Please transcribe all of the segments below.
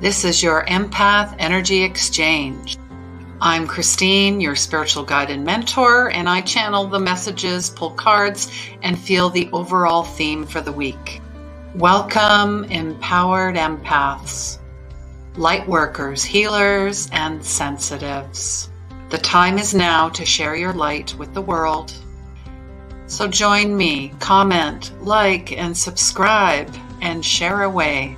This is your Empath Energy Exchange. I'm Christine, your spiritual guide and mentor, and I channel the messages, pull cards, and feel the overall theme for the week. Welcome, empowered empaths, light workers, healers, and sensitives. The time is now to share your light with the world. So join me, comment, like, and subscribe, and share away.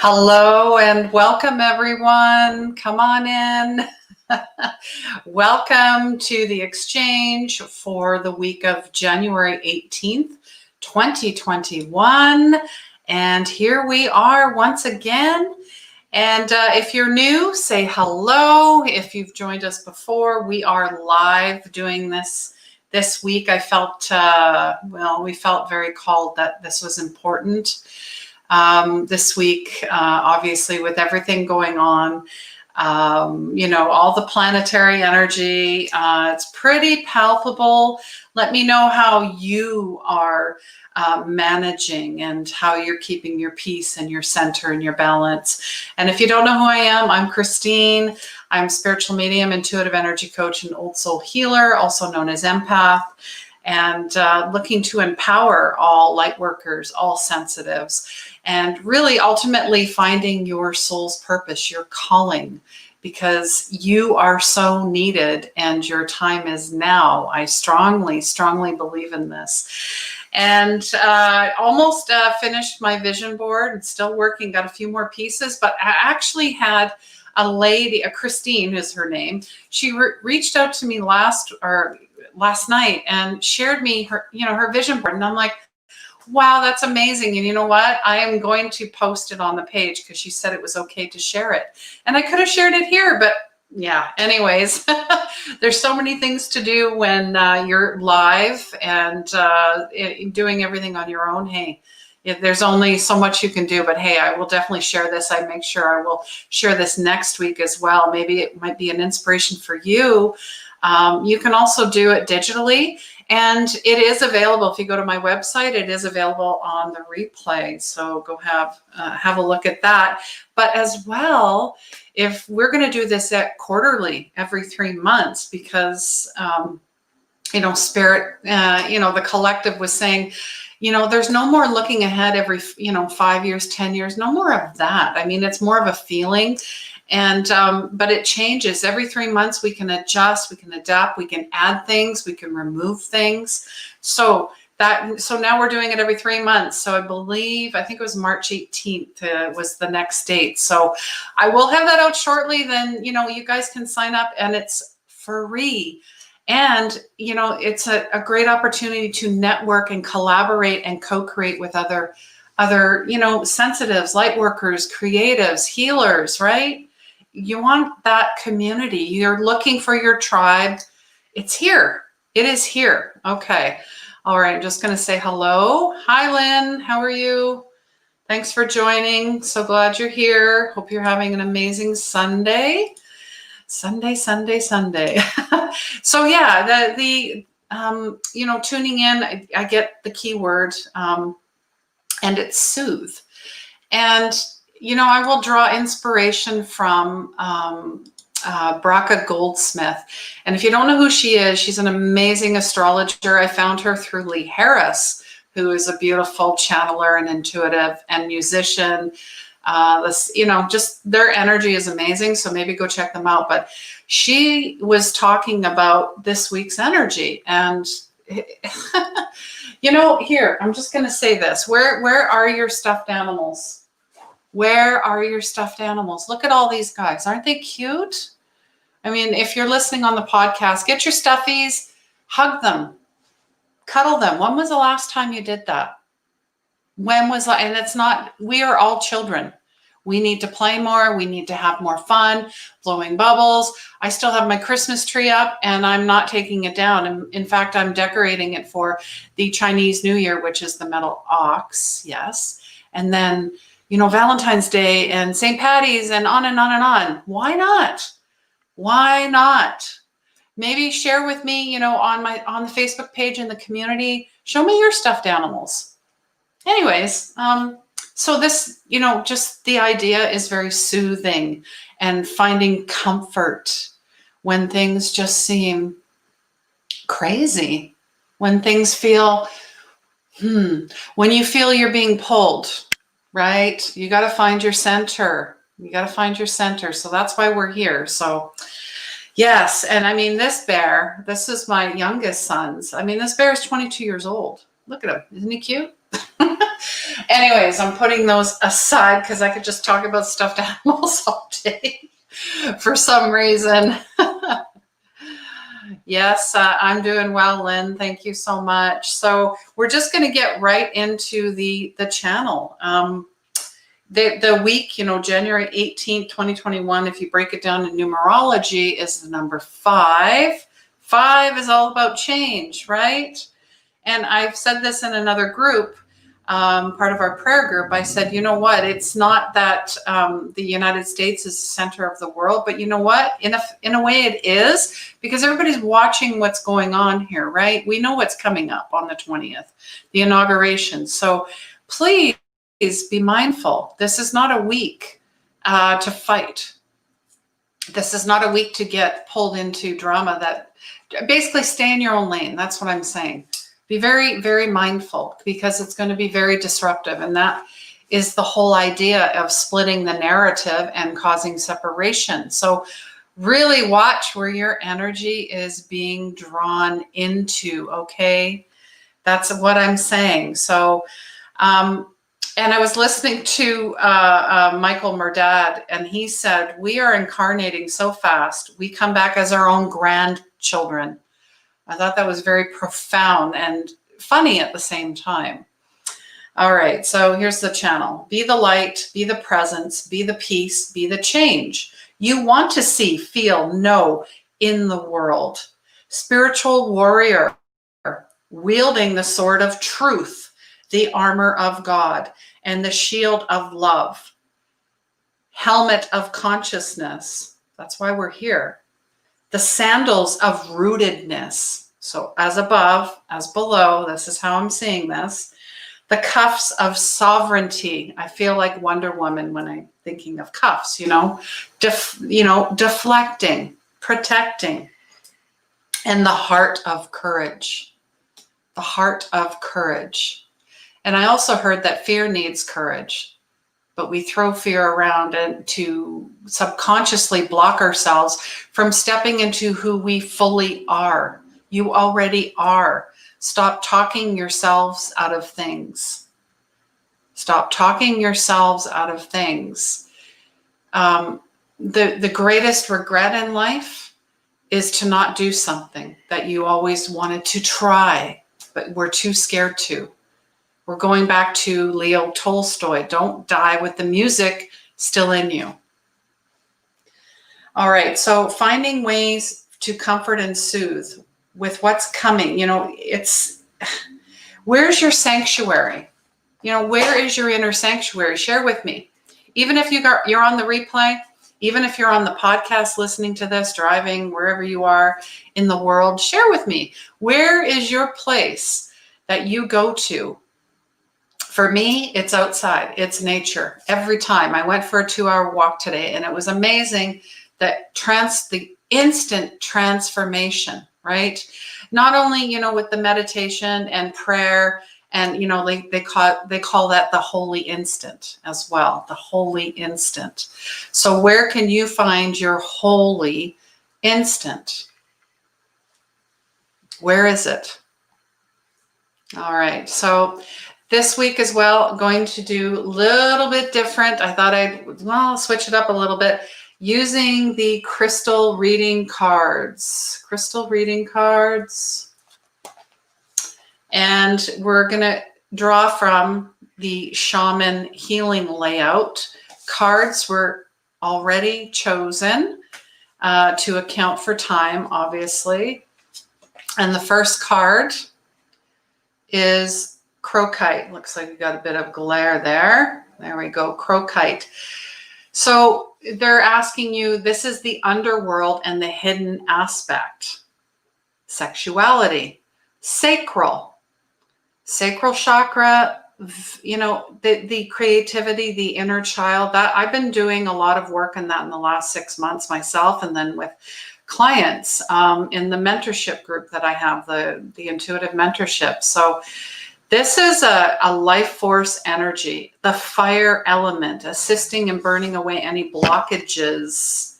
Hello and welcome everyone. Come on in. Welcome to the exchange for the week of January 18th, 2021. And here we are once again. And if you're new, say hello. If you've joined us before, we are live doing this week. I felt, we felt very called that this was important. This week, obviously with everything going on, all the planetary energy, it's pretty palpable. Let me know how you are managing and how you're keeping your peace and your center and your balance. And if you don't know who I am, I'm Christine. I'm spiritual medium, intuitive energy coach, and old soul healer, also known as Empath. And looking to empower all light workers, all sensitives, and really ultimately finding your soul's purpose, your calling, because you are so needed and your time is now. I strongly, strongly believe in this. And almost finished my vision board. It's still working, got a few more pieces, but I actually had a lady, Christine is her name. She reached out to me last night and shared me her vision board. And I'm like, wow, that's amazing. And you know what? I am going to post it on the page because she said it was okay to share it. And I could have shared it here, but yeah, anyways, there's so many things to do when you're live and doing everything on your own. Hey, there's only so much you can do, but hey, I will definitely share this. I make sure I will share this next week as well. Maybe it might be an inspiration for you. You can also do it digitally, and it is available. If you go to my website, it is available on the replay. So go have a look at that. But as well, if we're going to do this at quarterly, every 3 months, because Spirit, the collective was saying, there's no more looking ahead every 5 years, 10 years, no more of that. I mean, it's more of a feeling. And, but it changes every 3 months. We can adjust, we can adapt, we can add things, we can remove things. So now we're doing it every 3 months. So I think it was March 18th was the next date. So I will have that out shortly. Then, you guys can sign up and it's free. And, it's a great opportunity to network and collaborate and co-create with other, sensitives, light workers, creatives, healers, right? You want that community. You're looking for your tribe. It's here. It is here. Okay. All right. I'm just going to say hello. Hi, Lynn. How are you? Thanks for joining. So glad you're here. Hope you're having an amazing Sunday. Sunday. So yeah, tuning in, I get the keyword, and it's soothe. And I will draw inspiration from Braca Goldsmith. And if you don't know who she is, she's an amazing astrologer. I found her through Lee Harris, who is a beautiful channeler and intuitive and musician. Just their energy is amazing. So maybe go check them out. But she was talking about this week's energy. And, here, I'm just going to say this. Where are your stuffed animals? Where are your stuffed animals? Look at all these guys. Aren't they cute? I mean, if you're listening on the podcast, get your stuffies, hug them, cuddle them. When was the last time you did that? And it's not, we are all children. We need to play more. We need to have more fun, blowing bubbles. I still have my Christmas tree up and I'm not taking it down. And in fact, I'm decorating it for the Chinese New Year, which is the metal ox. Yes. And then, Valentine's Day and St. Patty's and on and on and on. Why not? Why not? Maybe share with me, on the Facebook page in the community, show me your stuffed animals. Anyways, so this, just the idea is very soothing and finding comfort when things just seem crazy, when things feel, when you feel you're being pulled, right? You got to find your center. So that's why we're here. So yes. And I mean, this bear, this is my youngest son's. I mean, this bear is 22 years old. Look at him. Isn't he cute? Anyways, I'm putting those aside because I could just talk about stuffed animals all day for some reason. Yes, I'm doing well, Lynn. Thank you so much. So we're just going to get right into the channel. The week, January 18th, 2021, if you break it down in numerology, is the number 5. 5 is all about change, right? And I've said this in another group, part of our prayer group. I said, you know what? It's not that the United States is the center of the world, but you know what? In a way it is, because everybody's watching what's going on here, right? We know what's coming up on the 20th, the inauguration. So please be mindful. This is not a week to fight. This is not a week to get pulled into drama. That basically stay in your own lane. That's what I'm saying. Be very, very mindful, because it's going to be very disruptive. And that is the whole idea of splitting the narrative and causing separation. So really watch where your energy is being drawn into. Okay. That's what I'm saying. So, and I was listening to Michael Murdad, and he said, we are incarnating so fast. We come back as our own grandchildren. I thought that was very profound and funny at the same time. All right, so here's the channel. Be the light, be the presence, be the peace, be the change you want to see, feel, know in the world. Spiritual warrior, wielding the sword of truth, the armor of God, and the shield of love. Helmet of consciousness. That's why we're here. The sandals of rootedness. So as above, as below, this is how I'm seeing this. The cuffs of sovereignty. I feel like Wonder Woman when I'm thinking of cuffs, deflecting, protecting. And the heart of courage. The heart of courage. And I also heard that fear needs courage. But we throw fear around and to subconsciously block ourselves from stepping into who we fully are. You already are. Stop talking yourselves out of things. Stop talking yourselves out of things. The greatest regret in life is to not do something that you always wanted to try, but were too scared to. We're going back to Leo Tolstoy. Don't die with the music still in you. All right. So finding ways to comfort and soothe with what's coming. Where's your sanctuary? Where is your inner sanctuary? Share with me. Even if you're on the replay, even if you're on the podcast listening to this, driving, wherever you are in the world, share with me. Where is your place that you go to? For me, it's outside. It's nature. Every time. I went for a 2-hour walk today, and it was amazing that the instant transformation, right? Not only, with the meditation and prayer, and, they call that the holy instant as well, the holy instant. So where can you find your holy instant? Where is it? All right. So this week as well, going to do a little bit different. I thought I'd switch it up a little bit using the crystal reading cards. And we're going to draw from the Charman healing layout cards were already chosen to account for time, obviously. And the first card is Crocite. Looks like we got a bit of glare there. There we go, Crocite. So they're asking you, this is the underworld and the hidden aspect. Sexuality, sacral chakra, you know, the creativity, the inner child. That I've been doing a lot of work in that in the last 6 months myself, and then with clients in the mentorship group that I have, the intuitive mentorship. So this is a life force energy, the fire element, assisting in burning away any blockages.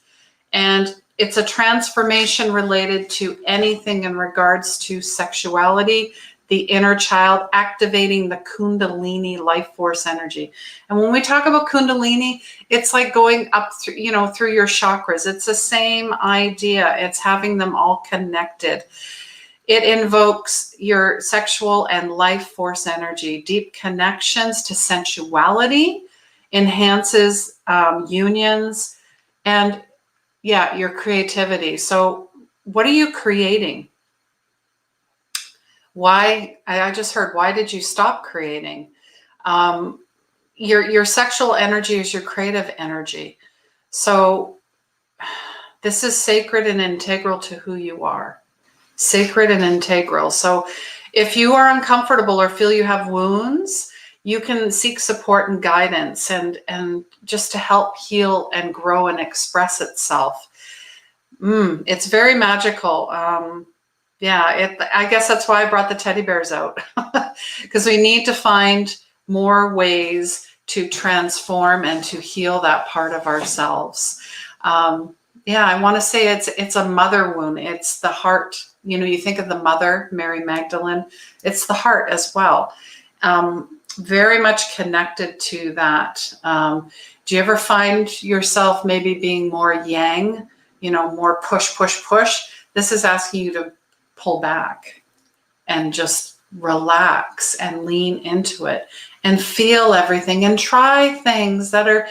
And it's a transformation related to anything in regards to sexuality, the inner child, activating the Kundalini life force energy. And when we talk about Kundalini, it's like going up through, you know, through your chakras. It's the same idea. It's having them all connected. It invokes your sexual and life force energy, deep connections to sensuality, enhances unions, and yeah, your creativity. So what are you creating? Why? I just heard, why did you stop creating? Your sexual energy is your creative energy. So this is sacred and integral to who you are. Sacred and integral. So if you are uncomfortable or feel you have wounds, you can seek support and guidance and just to help heal and grow and express itself. It's very magical. Yeah, I guess that's why I brought the teddy bears out, because we need to find more ways to transform and to heal that part of ourselves. Yeah, I want to say it's a mother wound. It's the heart. You know, you think of the mother, Mary Magdalene. It's the heart as well. Very much connected to that. Do you ever find yourself maybe being more yang, you know, more push, push, push? This is asking you to pull back and just relax and lean into it and feel everything and try things that are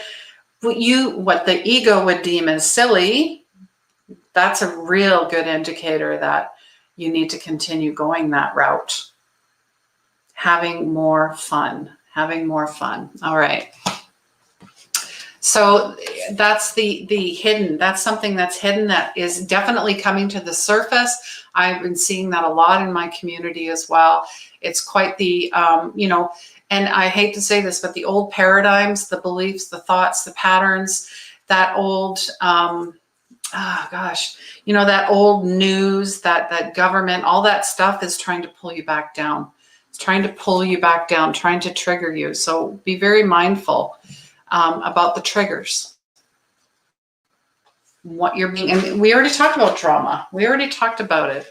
what the ego would deem as silly. That's a real good indicator that you need to continue going that route. Having more fun. All right. So that's the hidden. That's something that's hidden that is definitely coming to the surface. I've been seeing that a lot in my community as well. It's quite the, you know, and I hate to say this, but the old paradigms, the beliefs, the thoughts, the patterns, that old, you know, that old news, that government, all that stuff is trying to pull you back down. It's trying to pull you back down, trying to trigger you. So be very mindful about the triggers. What you're being, and we already talked about trauma. We already talked about it.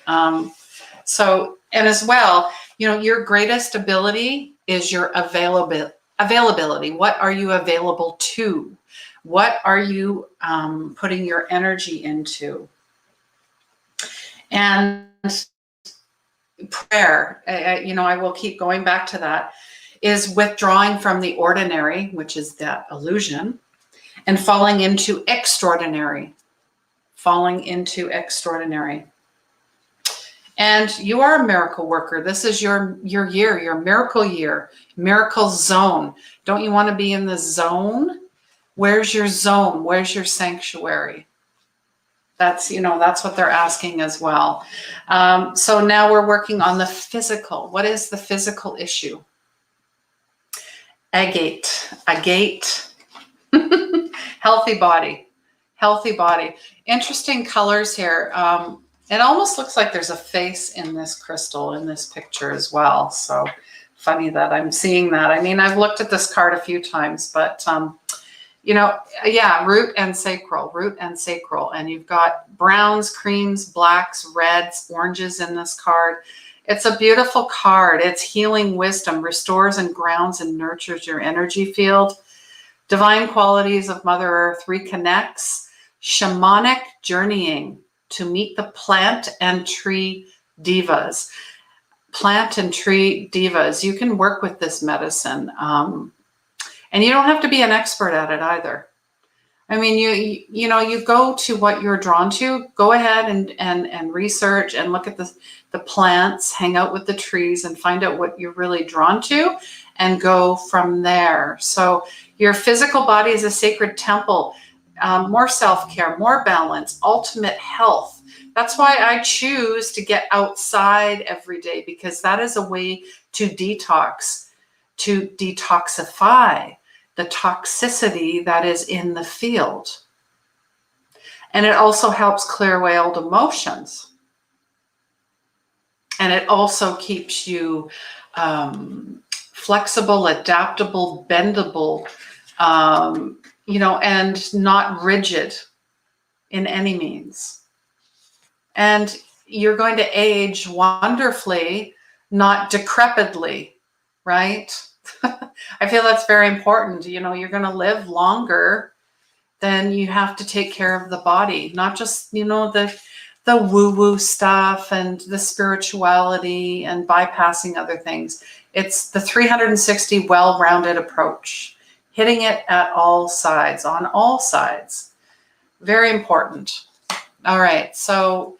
So, and as well, you know, your greatest ability is your availability. What are you available to? What are you putting your energy into? And prayer, you know, I will keep going back to that, is withdrawing from the ordinary, which is that illusion, and falling into extraordinary. And you are a miracle worker. This is your year, your miracle year, miracle zone. Don't you want to be in the zone? Where's your zone? Where's your sanctuary? That's, you know, that's what they're asking as well. So now we're working on the physical. What is the physical issue? Agate. Healthy body. Interesting colors here. It almost looks like there's a face in this crystal, in this picture as well. So funny that I'm seeing that. I mean, I've looked at this card a few times, but you know, yeah, root and sacral. And you've got browns, creams, blacks, reds, oranges in this card. It's a beautiful card. It's healing wisdom, restores and grounds and nurtures your energy field. Divine qualities of Mother Earth reconnects. Shamanic journeying to meet the plant and tree divas. You can work with this medicine. And you don't have to be an expert at it either. I mean, you go to what you're drawn to. Go ahead and research and look at the plants, hang out with the trees, and find out what you're really drawn to, and go from there. So your physical body is a sacred temple. More self-care, more balance, ultimate health. That's why I choose to get outside every day, because that is a way to detox, to detoxify the toxicity that is in the field. And it also helps clear away old emotions. And it also keeps you flexible, adaptable, bendable, and not rigid in any means. And you're going to age wonderfully, not decrepitly, right? I feel that's very important. You're going to live longer, then you have to take care of the body, not just, the woo-woo stuff and the spirituality and bypassing other things. It's the 360 well-rounded approach, hitting it at all sides, on all sides. Very important. All right. So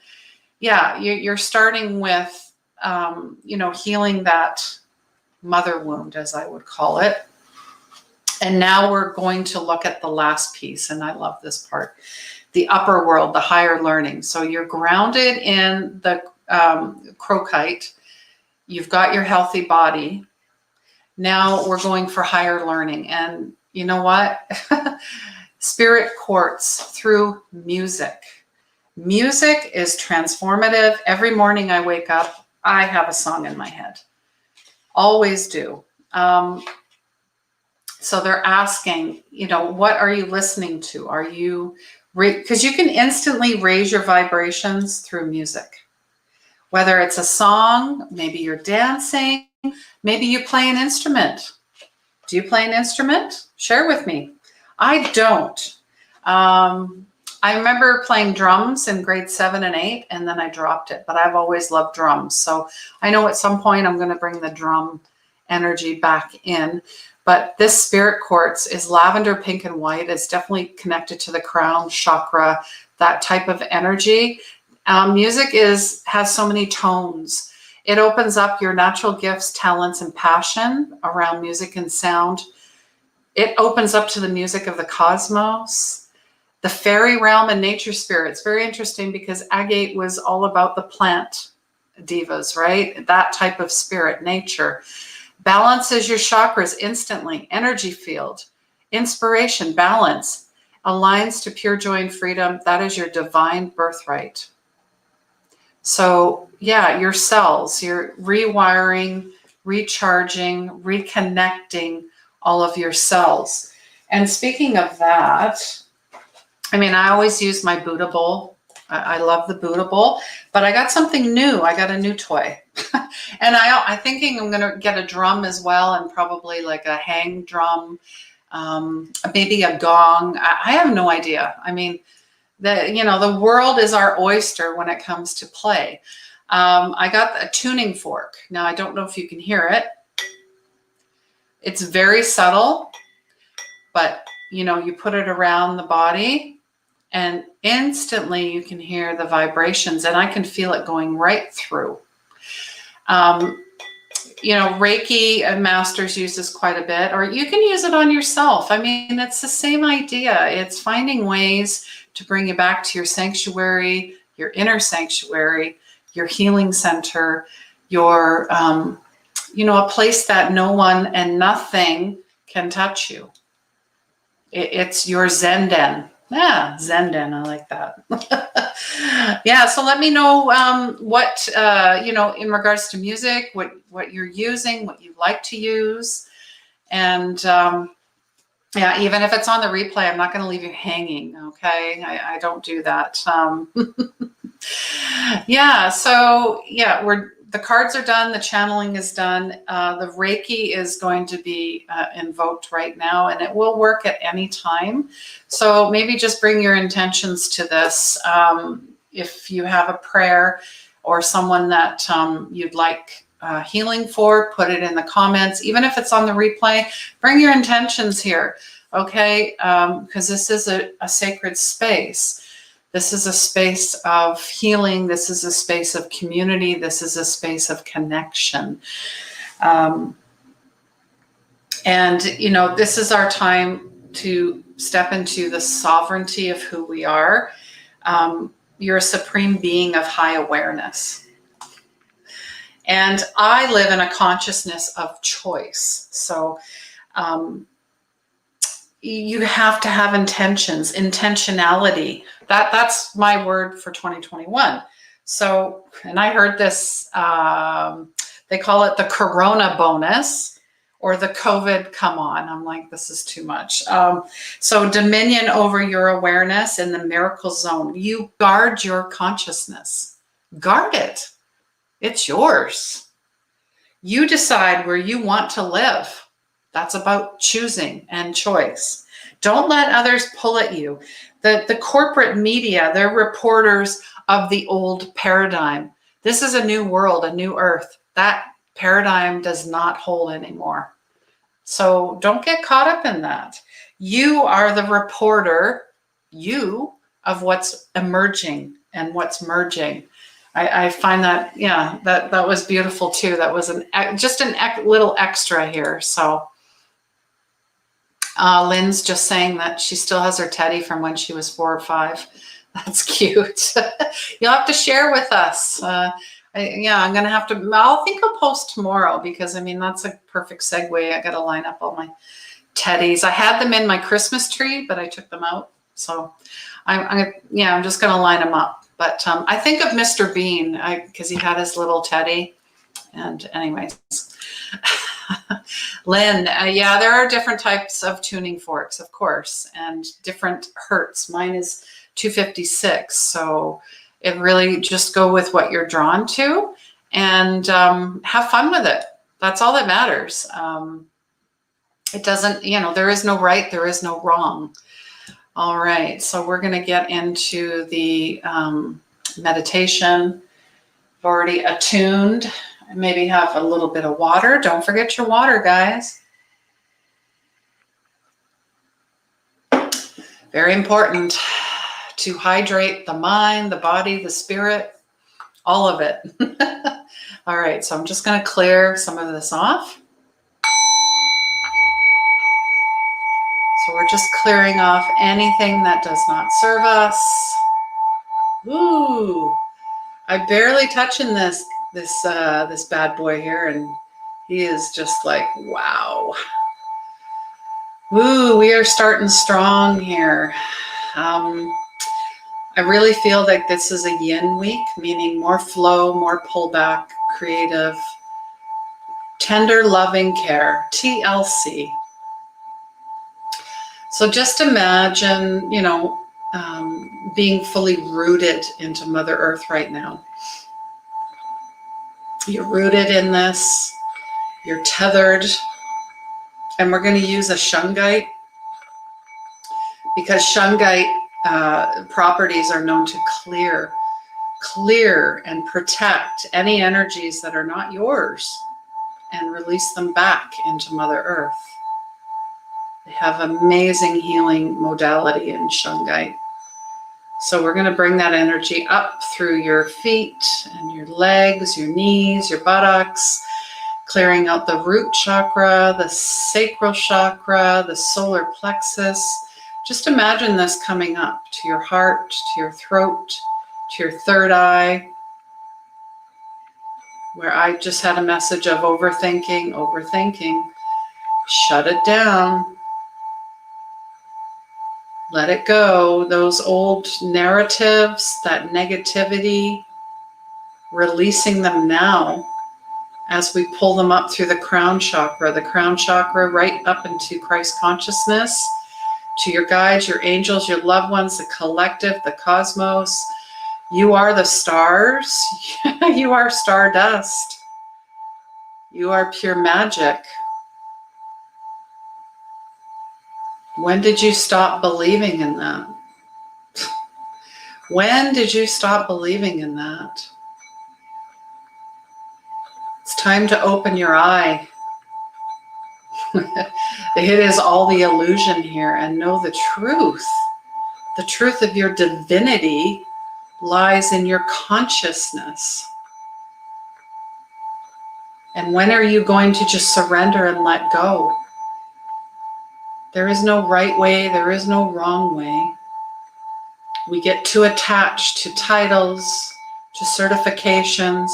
yeah, you're starting with, healing that mother wound, as I would call it. And now we're going to look at the last piece. And I love this part, the upper world, the higher learning. So you're grounded in the crocite. You've got your healthy body. Now we're going for higher learning. And you know what? Spirit quartz through music. Music is transformative. Every morning I wake up, I have a song in my head. Always do. So they're asking, what are you listening to? Are you, because you can instantly raise your vibrations through music. Whether it's a song, maybe you're dancing, maybe you play an instrument. Do you play an instrument? Share with me. I don't. I remember playing drums in grade 7 and 8, and then I dropped it, but I've always loved drums. So I know at some point I'm going to bring the drum energy back in. But this spirit quartz is lavender, pink, and white. It's definitely connected to the crown chakra, that type of energy. Music has so many tones. It opens up your natural gifts, talents, and passion around music and sound. It opens up to the music of the cosmos, the fairy realm, and nature spirits. Very interesting, because agate was all about the plant divas, right? That type of spirit, nature. Balances your chakras instantly. Energy field, inspiration, balance, aligns to pure joy and freedom. That is your divine birthright. So yeah, your cells, you're rewiring, recharging, reconnecting all of your cells. And speaking of that, I always use my Buddha bowl. I love the Buddha bowl, but I got something new. I got a new toy. And I'm thinking I'm going to get a drum as well, and probably like a hang drum, maybe a gong. I have no idea. The world is our oyster when it comes to play. I got a tuning fork. Now, I don't know if you can hear it. It's very subtle, but you put it around the body and instantly you can hear the vibrations, and I can feel it going right through. Reiki masters use this quite a bit, or you can use it on yourself. It's the same idea. It's finding ways to bring you back to your sanctuary, your inner sanctuary, your healing center, your, a place that no one and nothing can touch you. It's your Zenden. Yeah, Zenden. I like that. Yeah. So let me know what, in regards to music, what you're using, what you like to use. And yeah, even if it's on the replay, I'm not going to leave you hanging. Okay. I don't do that. Yeah. So yeah, the cards are done. The channeling is done. The Reiki is going to be invoked right now, and it will work at any time. So maybe just bring your intentions to this. If you have a prayer or someone that you'd like healing for, put it in the comments. Even if it's on the replay, bring your intentions here, okay? Because this is a sacred space. This is a space of healing. This is a space of community. This is a space of connection. And, you know, this is our time to step into the sovereignty of who we are. You're a supreme being of high awareness. And I live in a consciousness of choice. So you have to have intentions, intentionality. That's my word for 2021. So, and I heard this, they call it the Corona bonus or the COVID come on. I'm like, this is too much. So dominion over your awareness in the miracle zone. You guard your consciousness. Guard it. It's yours. You decide where you want to live. That's about choosing and choice. Don't let others pull at you. The corporate media, they're reporters of the old paradigm. This is a new world, a new earth. That paradigm does not hold anymore. So don't get caught up in that. You are the reporter, of what's emerging and what's merging. I find that, yeah, that was beautiful too. That was just a little extra here. So Lynn's just saying that she still has her teddy from when she was 4 or 5. That's cute. You'll have to share with us. I'm going to have to, I'll post tomorrow because, I mean, that's a perfect segue. I got to line up all my teddies. I had them in my Christmas tree, but I took them out. So I'm just going to line them up. But I think of Mr. Bean because he had his little teddy. And anyways, Lynn, there are different types of tuning forks, of course, and different hertz. Mine is 256. So it really just go with what you're drawn to and have fun with it. That's all that matters. It doesn't, there is no right, there is no wrong. All right, so we're going to get into the meditation. I've already attuned. Maybe have a little bit of water. Don't forget your water, guys. Very important to hydrate the mind, the body, the spirit, all of it. All right, so I'm just going to clear some of this off. So we're just clearing off anything that does not serve us. Ooh, I'm barely touching this bad boy here, and he is just like, wow. Ooh, we are starting strong here. I really feel like this is a yin week, meaning more flow, more pullback, creative, tender, loving care, TLC. So just imagine, being fully rooted into Mother Earth right now. You're rooted in this, you're tethered, and we're going to use a shungite because shungite properties are known to clear and protect any energies that are not yours and release them back into Mother Earth. They have amazing healing modality in shungite. So we're going to bring that energy up through your feet and your legs, your knees, your buttocks, clearing out the root chakra, the sacral chakra, the solar plexus. Just imagine this coming up to your heart, to your throat, to your third eye, where I just had a message of overthinking. Shut it down. Let it go. Those old narratives, that negativity, releasing them now as we pull them up through the crown chakra right up into Christ consciousness, to your guides, your angels, your loved ones, the collective, the cosmos. You are the stars. You are stardust. You are pure magic. When did you stop believing in that? When did you stop believing in that? It's Time to open your eye. It is all the illusion here, and know the truth. The truth of your divinity lies in your consciousness. And when are you going to just surrender and let go? There is no right way, there is no wrong way. We get too attached to titles, to certifications,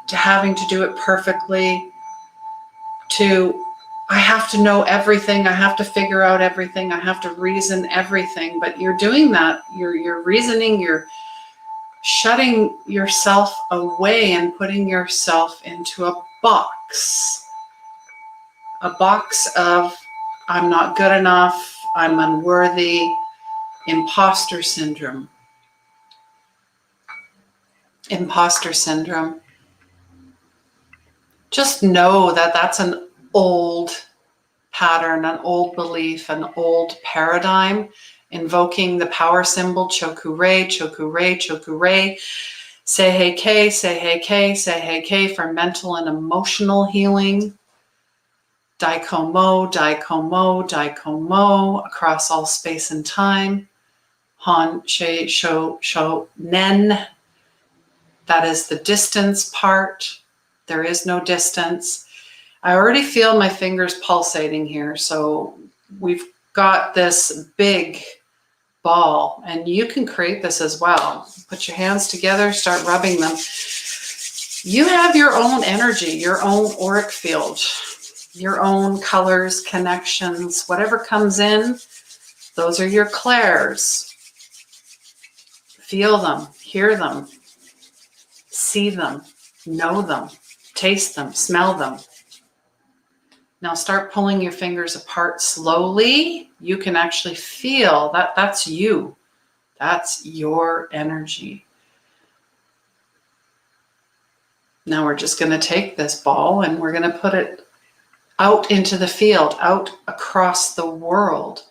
to having to do it perfectly, to I have to know everything, I have to figure out everything, I have to reason everything. But you're doing that, you're reasoning, you're shutting yourself away and putting yourself into a box of I'm not good enough, I'm unworthy, imposter syndrome. Imposter syndrome. Just know that that's an old pattern, an old belief, an old paradigm, invoking the power symbol Choku-rei, Choku-rei, Choku-rei. Say hey K, say hey K, say hey K for mental and emotional healing. Daikomo, Daikomo, Daikomo across all space and time. Han, She, Sho, Nen. That is the distance part. There is no distance. I already feel my fingers pulsating here. So we've got this big ball, and you can create this as well. Put your hands together, start rubbing them. You have your own energy, your own auric field, your own colors, connections, whatever comes in, those are your clairs. Feel them, hear them, see them, know them, taste them, smell them. Now start pulling your fingers apart slowly. You can actually feel that that's you. That's your energy. Now we're just going to take this ball and we're going to put it out into the field, out across the world,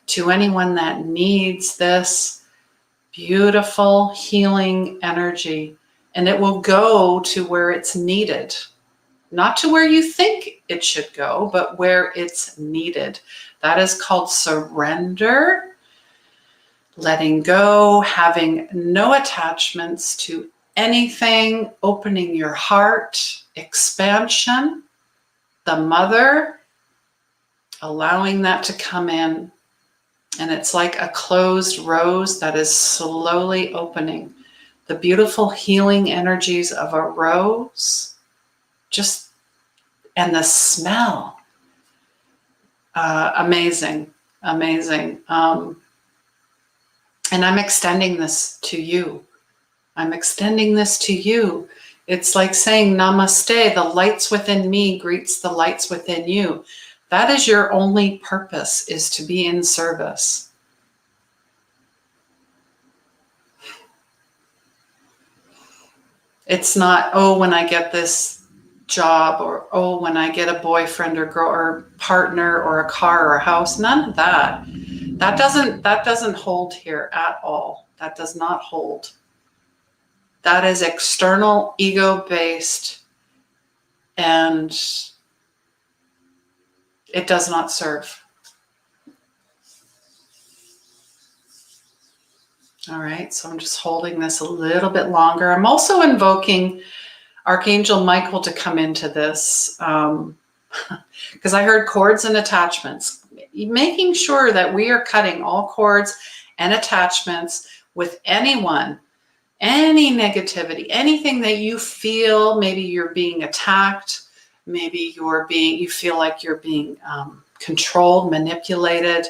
to anyone that needs this beautiful healing energy. And it will go to where it's needed. Not to where you think it should go, but where it's needed. That is called surrender, letting go, having no attachments to anything, opening your heart, expansion, the mother, allowing that to come in. And it's like a closed rose that is slowly opening. The beautiful healing energies of a rose, just, and the smell, amazing, amazing. And I'm extending this to you. I'm extending this to you. It's like saying namaste, the lights within me greets the lights within you. That is your only purpose, is to be in service. It's not, oh, when I get this job, or oh, when I get a boyfriend or girl or partner or a car or a house. None of that. That doesn't hold here at all. That does not hold. That is external, ego-based, and it does not serve. All right, so I'm just holding this a little bit longer. I'm also invoking Archangel Michael to come into this, because I heard cords and attachments. Making sure that we are cutting all cords and attachments with anyone, any negativity, anything that you feel, maybe you're being attacked, maybe you feel like you're being controlled, manipulated.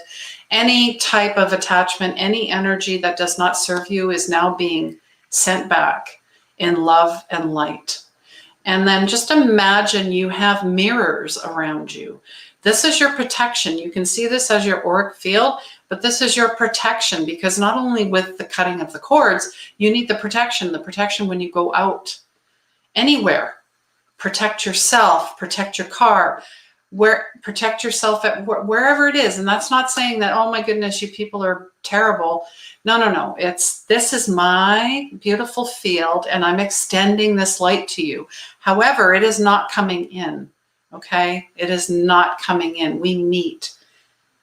Any type of attachment, any energy that does not serve you is now being sent back in love and light. And then just imagine you have mirrors around you. This is your protection. You can see this as your auric field, but this is your protection, because not only with the cutting of the cords, you need the protection when you go out anywhere. Protect yourself, protect your car. protect yourself at wherever it is. And that's not saying that, oh my goodness, you people are terrible. No. This is my beautiful field and I'm extending this light to you. However, it is not coming in. Okay. It is not coming in. We meet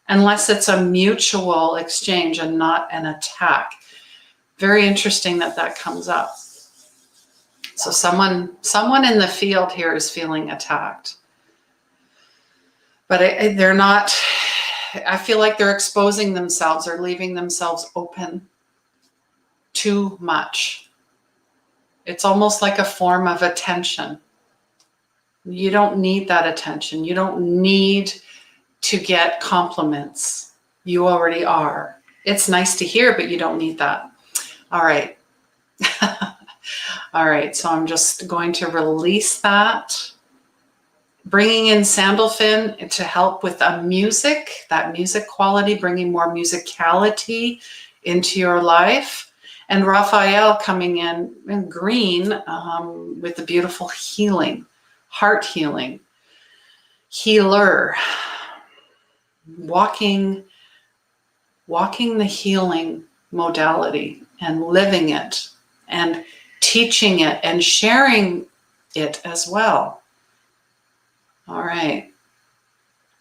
unless it's a mutual exchange and not an attack. Very interesting that comes up. So someone in the field here is feeling attacked. But they're not, I feel like they're exposing themselves or leaving themselves open too much. It's almost like a form of attention. You don't need that attention. You don't need to get compliments. You already are. It's nice to hear, but you don't need that. All right. All right. So I'm just going to release that. Bringing in Sandalphon to help with that music quality, bringing more musicality into your life. And Raphael coming in green with the beautiful healing, heart healing, healer, walking the healing modality and living it and teaching it and sharing it as well. All right.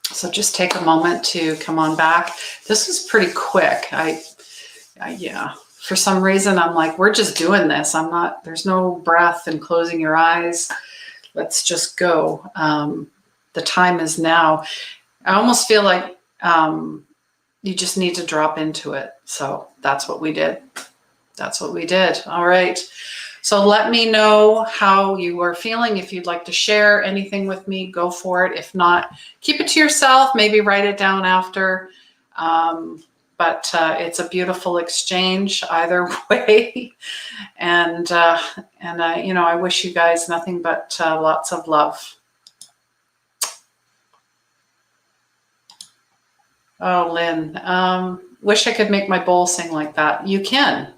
So just take a moment to come on back. This is pretty quick. Yeah, for some reason, I'm like, we're just doing this. There's no breath and closing your eyes. Let's just go. The time is now. I almost feel like you just need to drop into it. So that's what we did. All right. So let me know how you are feeling. If you'd like to share anything with me, go for it. If not, keep it to yourself. Maybe write it down after. But it's a beautiful exchange either way. And I wish you guys nothing but lots of love. Oh, Lynn, wish I could make my bowl sing like that. You can.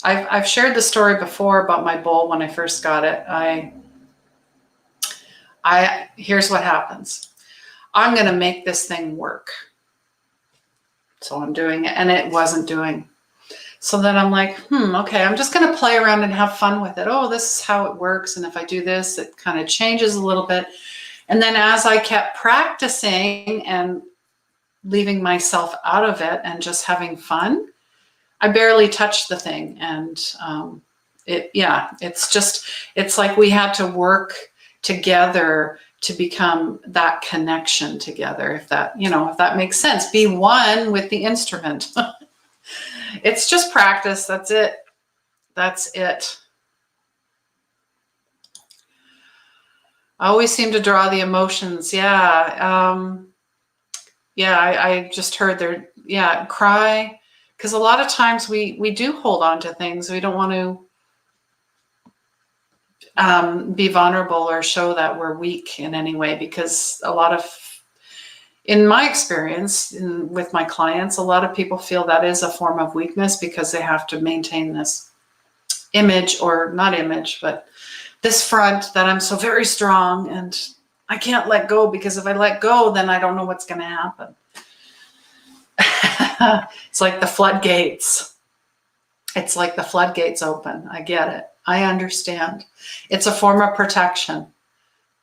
I've shared the story before about my bowl when I first got it. Here's what happens. I'm going to make this thing work. So I'm doing it and it wasn't doing. So then I'm like, okay, I'm just going to play around and have fun with it. Oh, this is how it works. And if I do this, it kind of changes a little bit. And then as I kept practicing and leaving myself out of it and just having fun, I barely touched the thing. And it's like we had to work together to become that connection together. If that makes sense, be one with the instrument. It's just practice. That's it. I always seem to draw the emotions. Yeah. I just heard there. Yeah. Cry. Because a lot of times we do hold on to things. We don't want to be vulnerable or show that we're weak in any way, because in my experience with my clients, a lot of people feel that is a form of weakness because they have to maintain this image, or not image, but this front that I'm so very strong and I can't let go, because if I let go, then I don't know what's going to happen. It's like the floodgates. Open. I get it. I understand. It's a form of protection.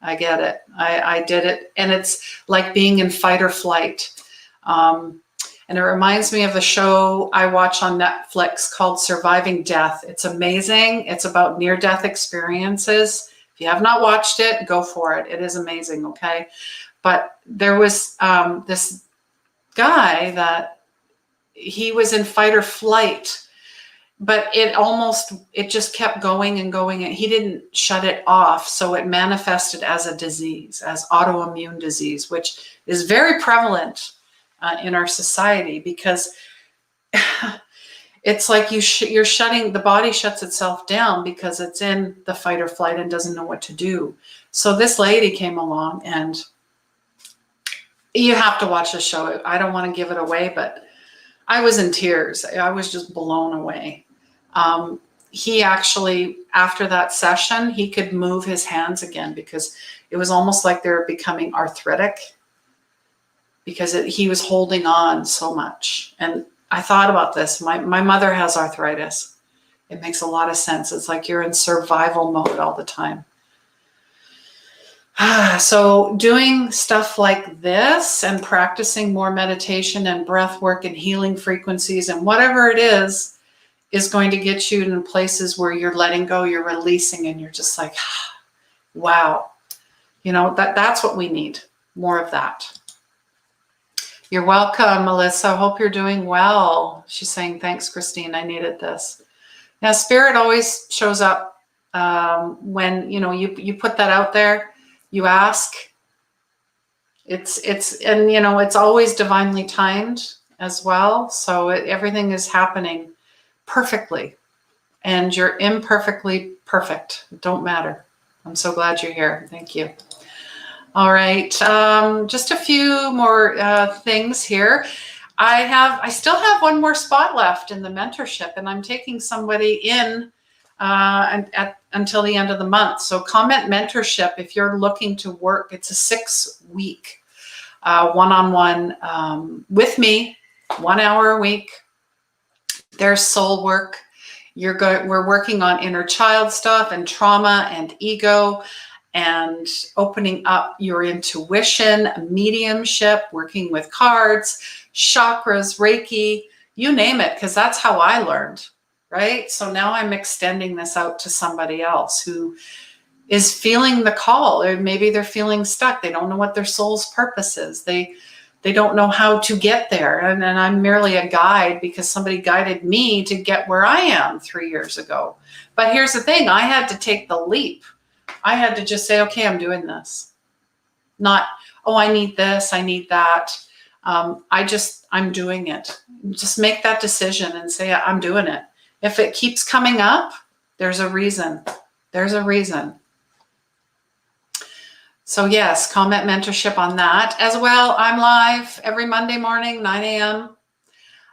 I get it. I did it. And it's like being in fight or flight. And it reminds me of a show I watch on Netflix called Surviving Death. It's amazing. It's about near-death experiences. If you have not watched it, go for it. It is amazing, okay? But there was this guy that he was in fight or flight, but it just kept going and going, and he didn't shut it off. So it manifested as a disease, as autoimmune disease, which is very prevalent in our society, because it's like the body shuts itself down because it's in the fight or flight and doesn't know what to do. So this lady came along, and you have to watch the show. I don't want to give it away, but I was in tears. I was just blown away. he actually, after that session, he could move his hands again because it was almost like they were becoming arthritic because he was holding on so much. And I thought about this. My mother has arthritis. It makes a lot of sense. It's like you're in survival mode all the time. So doing stuff like this and practicing more meditation and breath work and healing frequencies and whatever it is going to get you in places where you're letting go, you're releasing, and you're just like, wow. You know, that's what we need. More of that. You're welcome, Melissa. Hope you're doing well. She's saying, thanks, Christine. I needed this. Now, spirit always shows up when, you know, you put that out there, you ask. And, you know, it's always divinely timed as well. So everything is happening perfectly. And you're imperfectly perfect. It don't matter. I'm so glad you're here. Thank you. All right, just a few more things here. I still have one more spot left in the mentorship, and I'm taking somebody in until the end of the month. So comment mentorship if you're looking to work. It's a 6-week one-on-one with me, 1 hour a week. There's soul work. We're working on inner child stuff and trauma and ego, and opening up your intuition, mediumship, working with cards, chakras, Reiki, you name it, because that's how I learned, right? So now I'm extending this out to somebody else who is feeling the call, or maybe they're feeling stuck. They don't know what their soul's purpose is. They don't know how to get there. And I'm merely a guide because somebody guided me to get where I am 3 years ago. But here's the thing, I had to take the leap. I had to just say, okay, I'm doing this. Not, oh, I need this, I need that. I'm doing it. Just make that decision and say, I'm doing it. If it keeps coming up, there's a reason. There's a reason. So yes, comment mentorship on that. As well, I'm live every Monday morning, 9 a.m.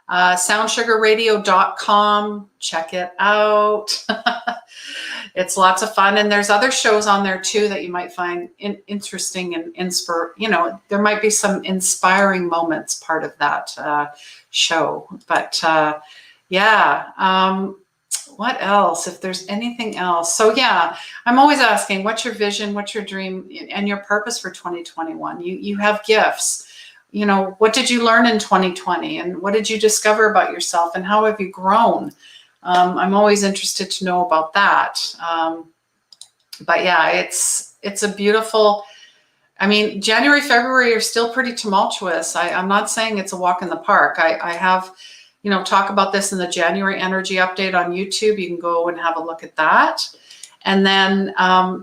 Soundsugarradio.com. Check it out. It's lots of fun. And there's other shows on there too that you might find interesting and there might be some inspiring moments part of that show. But what else? If there's anything else. So yeah, I'm always asking, what's your vision? What's your dream and your purpose for 2021? You have gifts. You know, what did you learn in 2020? And what did you discover about yourself? And how have you grown? I'm always interested to know about that. But yeah, it's a beautiful, I mean, January, February are still pretty tumultuous. I'm not saying it's a walk in the park. I have, talk about this in the January energy update on YouTube. You can go and have a look at that. And then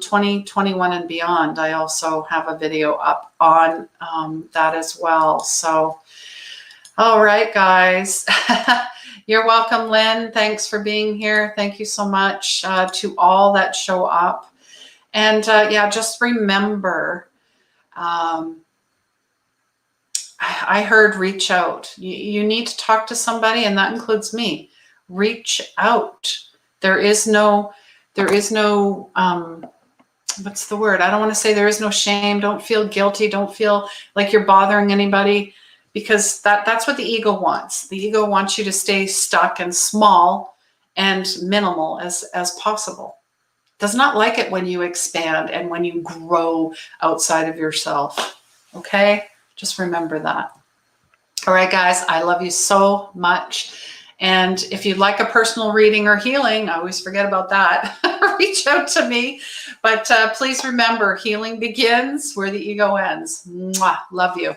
2021 and beyond, I also have a video up on that as well. So, all right, guys. You're welcome, Lynn. Thanks for being here. Thank you so much to all that show up. And just remember, I heard reach out. You need to talk to somebody, and that includes me. Reach out. There is no, what's the word? I don't want to say there is no shame. Don't feel guilty. Don't feel like you're bothering anybody. Because that's what the ego wants. The ego wants you to stay stuck and small and minimal as possible. Does not like it when you expand and when you grow outside of yourself. Okay? Just remember that. All right, guys, I love you so much. And if you'd like a personal reading or healing, I always forget about that. Reach out to me. But please remember, healing begins where the ego ends. Mwah. Love you.